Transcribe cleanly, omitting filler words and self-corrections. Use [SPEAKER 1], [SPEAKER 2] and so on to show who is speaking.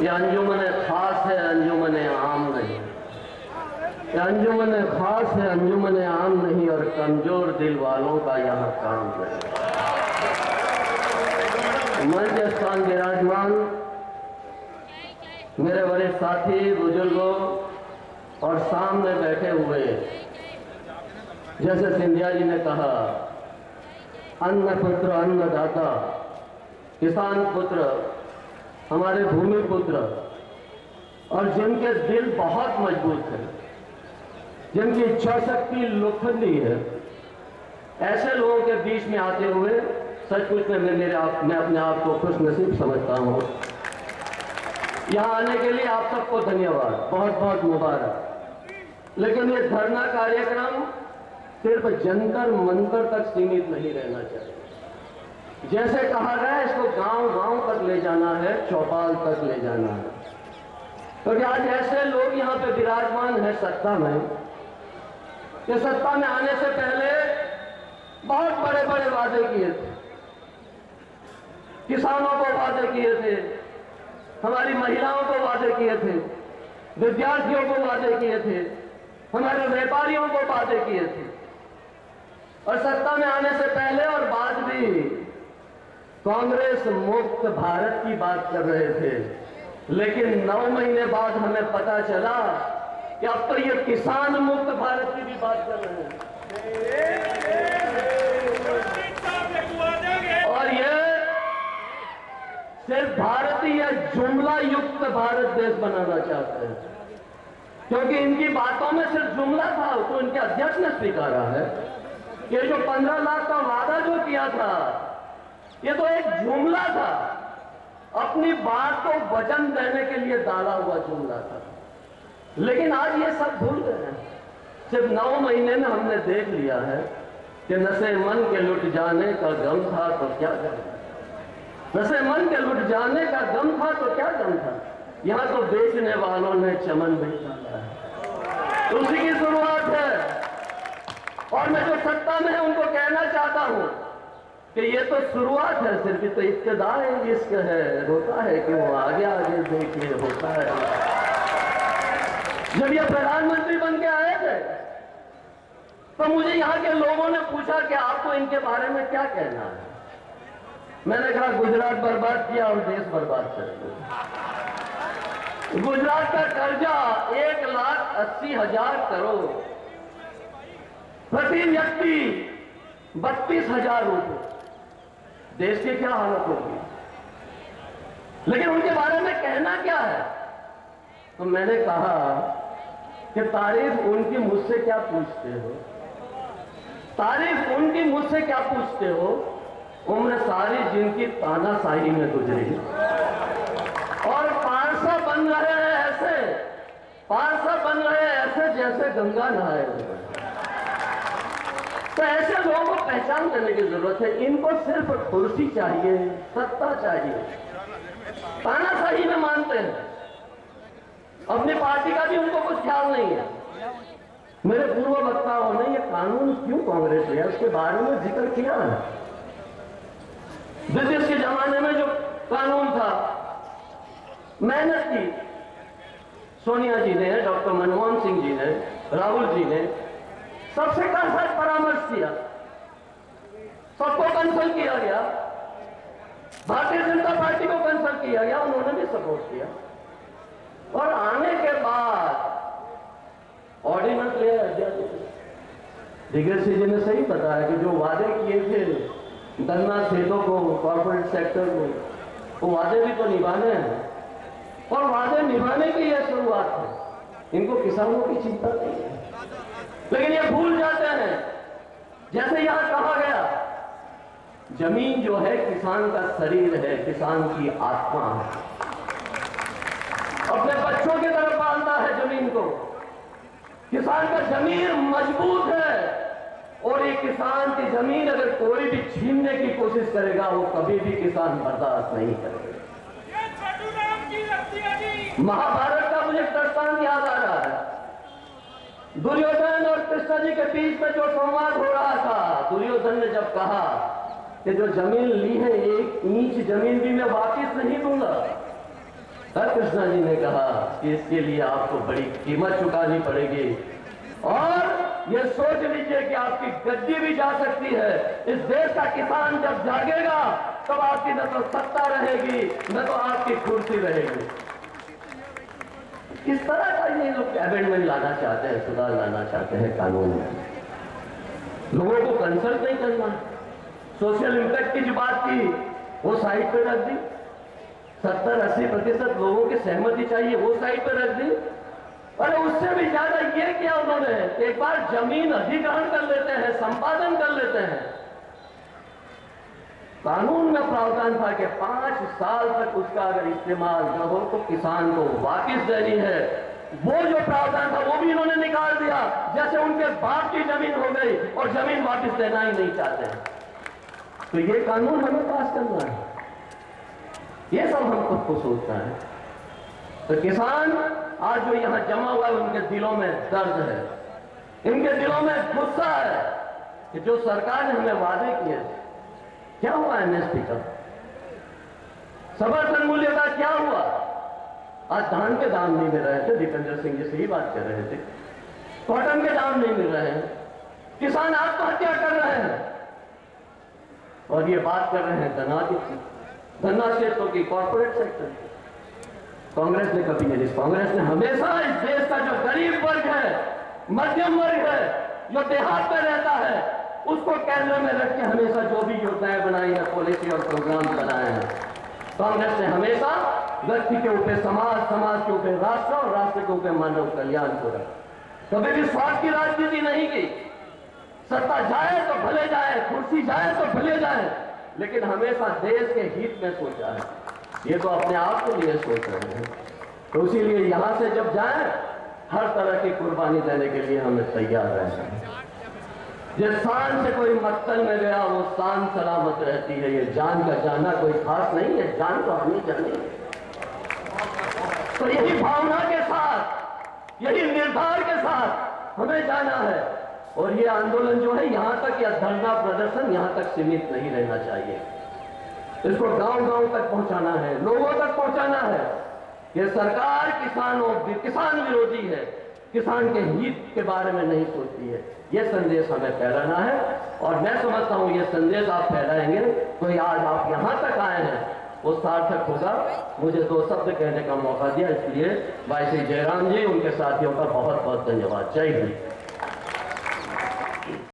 [SPEAKER 1] ये अंजुमन खास है, अंजुमन आम नहीं। ये अंजुमन खास है, अंजुमन आम नहीं, और कमजोर दिल वालों का यहाँ काम नहीं। मंच स्थान विराजमान मेरे बड़े साथी बुजुर्गों और सामने बैठे हुए, जैसे सिंधिया जी ने कहा, अन्न पुत्र अन्नदाता, किसान पुत्र, हमारे भूमि पुत्र, और जिनके दिल बहुत मजबूत है, जिनकी इच्छा शक्ति लोखंडी है, ऐसे लोगों के बीच में आते हुए सचमुच में मैं अपने आप को खुश नसीब समझता हूँ। यहाँ आने के लिए आप सबको धन्यवाद, बहुत बहुत मुबारक। लेकिन ये धरना कार्यक्रम सिर्फ जंतर मंतर तक सीमित नहीं रहना चाहिए। जैसे कहा गया, इसको गांव गांव तक ले जाना है, चौपाल तक ले जाना है। क्योंकि आज ऐसे लोग यहाँ पे विराजमान है सत्ता में, कि सत्ता में आने से पहले बहुत बड़े बड़े वादे किए थे, किसानों को वादे किए थे, हमारी महिलाओं को वादे किए थे, विद्यार्थियों को वादे किए थे, हमारे व्यापारियों को वादे किए थे। और सत्ता में आने से पहले और बाद भी कांग्रेस मुक्त भारत की बात कर रहे थे। लेकिन 9 महीने बाद हमें पता चला कि अब तो ये किसान मुक्त भारत की भी बात कर रहे हैं। और ये सिर्फ भारतीय जुमला युक्त भारत देश बनाना चाहते हैं, क्योंकि इनकी बातों में सिर्फ जुमला था, तो इनके अध्यक्ष ने स्वीकारा है। ये जो 15 लाख का वादा जो किया था, ये तो एक जुमला था, अपनी बात को वचन देने के लिए डाला हुआ जुमला था। लेकिन आज ये सब भूल गए हैं। सिर्फ 9 महीने में हमने देख लिया है कि नशे मन के लुट जाने का गम था तो क्या गम, नशे मन के लुट जाने का गम था तो क्या गम था। यहाँ तो बेचने वालों ने चमन बेचा है, उसी की शुरुआत है। और मैं जो सत्ता में है उनको कहना चाहता हूं कि ये तो शुरुआत है, सिर्फ तो इब्तिदा इश्क है, होता है कि वो आगे आगे देखिए होता है। जब ये प्रधानमंत्री बन के आए थे तो मुझे यहाँ के लोगों ने पूछा कि आपको इनके बारे में क्या कहना है। मैंने कहा गुजरात बर्बाद किया और देश बर्बाद कर दिया। गुजरात का कर्जा 1,80,000 करोड़, प्रति व्यक्ति 32,000 रुपये। देश की क्या हालत होगी। लेकिन उनके बारे में कहना क्या है, तो मैंने कहा कि तारीफ उनकी मुझसे क्या पूछते हो, तारीफ उनकी मुझसे क्या पूछते हो। उम्र सारी जिनकी तानाशाही में गुजरी और पारसा बन रहे हैं ऐसे, पारसा बन रहे हैं ऐसे जैसे गंगा नहाए हुए। तो ऐसे लोगों को पहचान करने की जरूरत है। इनको सिर्फ कुर्सी चाहिए, सत्ता चाहिए, तानाशाही में मानते हैं, अपनी पार्टी का भी उनको कुछ ख्याल नहीं है। मेरे पूर्व वक्ताओं ने यह कानून क्यों कांग्रेस लिया उसके बारे में जिक्र किया है। ब्रिटिश के जमाने में जो कानून था, मेहनत की सोनिया जी ने, डॉक्टर मनमोहन सिंह जी ने, राहुल जी ने, सबसे साथ परामर्श किया, सबको कंसल्ट किया गया, भारतीय जनता पार्टी को कंसल्ट किया गया, उन्होंने भी सपोर्ट किया। और आने के बाद ऑर्डिनेंस ले दिग्गज जी ने सही बताया कि जो वादे किए थे गन्ना खेतों को, कॉर्पोरेट सेक्टर को, वो वादे भी तो निभाने हैं। और वादे निभाने की यह शुरुआत है। इनको किसानों की चिंता नहीं है, लेकिन ये भूल जाते हैं, जैसे यहां कहा गया, जमीन जो है किसान का शरीर है, किसान की आत्मा है। अपने बच्चों की तरफ पालता है जमीन को। किसान का जमीर मजबूत है, और ये किसान की जमीन अगर कोई भी छीनने की कोशिश करेगा, वो कभी भी किसान बर्दाश्त नहीं करेगा। महाभारत का मुझे दृष्टांत याद आ रहा है। दुर्योधन और कृष्ण जी के बीच में जो संवाद हो रहा था, दुर्योधन ने जब कहा कि जो जमीन ली है 1 इंच जमीन भी मैं वापस नहीं दूंगा, कृष्णा जी ने कहा कि इसके लिए आपको बड़ी कीमत चुकानी पड़ेगी और ये सोच लीजिए कि आपकी गद्दी भी जा सकती है। इस देश का किसान जब जागेगा तब आपकी न तो सत्ता रहेगी न तो आपकी कुर्सी रहेगी। किस तरह का ये लोग अमेंडमेंट लाना चाहते हैं, सुधार लाना चाहते हैं कानून में। लोगों को कंसल्ट नहीं करना, सोशल इंपैक्ट की जो बात की वो साइड पे रख दी, 70-80% लोगों की सहमति चाहिए वो साइड पे रख दी। अरे उससे भी ज्यादा ये किया उन्होंने, एक बार जमीन अधिग्रहण कर लेते हैं, संपादन कर लेते हैं। कानून में प्रावधान था कि 5 साल तक उसका अगर इस्तेमाल न हो तो किसान को वापस देनी है। वो जो प्रावधान था वो भी इन्होंने निकाल दिया, जैसे उनके बाप की जमीन हो गई और जमीन वापस देना ही नहीं चाहते हैं। तो ये कानून हमें पास करना है, ये सब हम खुद को सोचना है। तो किसान आज जो यहां जमा हुआ है उनके दिलों में दर्द है, इनके दिलों में गुस्सा है कि जो सरकार ने हमें वादे किए, क्या हुआ एमएसपी का, समर्थन मूल्य का क्या हुआ? आज धान के दाम नहीं मिल रहे थे, दीपेंद्र सिंह जी से ही बात कर रहे थे, कॉटन के दाम नहीं मिल रहे हैं, किसान आत्महत्या कर रहे हैं और ये बात कर रहे हैं गन्ना क्षेत्रों की, कॉर्पोरेट सेक्टर। कांग्रेस ने कभी नहीं, कांग्रेस ने हमेशा इस देश का जो गरीब वर्ग है, मध्यम वर्ग है, जो देहात में रहता है, उसको केंद्र में रख के हमेशा जो भी योजनाएं बनाई है, पॉलिसी और प्रोग्राम बनाए हैं। कांग्रेस ने हमेशा व्यक्ति के ऊपर समाज, समाज के ऊपर राष्ट्र और राष्ट्र के ऊपर मानव कल्याण को रखा। कभी भी स्वार्थ की राजनीति नहीं की। सत्ता जाए तो भले जाए, कुर्सी जाए तो भले जाए, लेकिन हमेशा देश के हित में सोचा है। ये तो अपने आप के लिए सोच रहे हैं, तो इसीलिए यहां से जब जाए हर तरह की कुर्बानी देने के लिए हमें तैयार रहना है। जिस शान से कोई मक्तल में गया वो शान सलामत रहती है। ये जान का जाना कोई खास नहीं है, जान तो हमें जानी है। तो यही भावना के साथ, यही निर्धार के साथ हमें जाना है। और ये आंदोलन जो है यहां तक, या धरना प्रदर्शन यहां तक सीमित नहीं रहना चाहिए। इसको गांव-गांव तक पहुंचाना है, लोगों तक पहुंचाना है। ये सरकार किसान विरोधी है, किसान के हित के बारे में नहीं सोचती है। ये संदेश हमें फैलाना है और मैं समझता हूं ये संदेश आप फैलाएंगे तो आज आप यहां तक आए हैं वो सार्थक होगा। मुझे 2 शब्द कहने का मौका दिया, इसलिए भाई श्री जयराम जी, उनके साथियों का बहुत बहुत धन्यवाद। जय हिंद।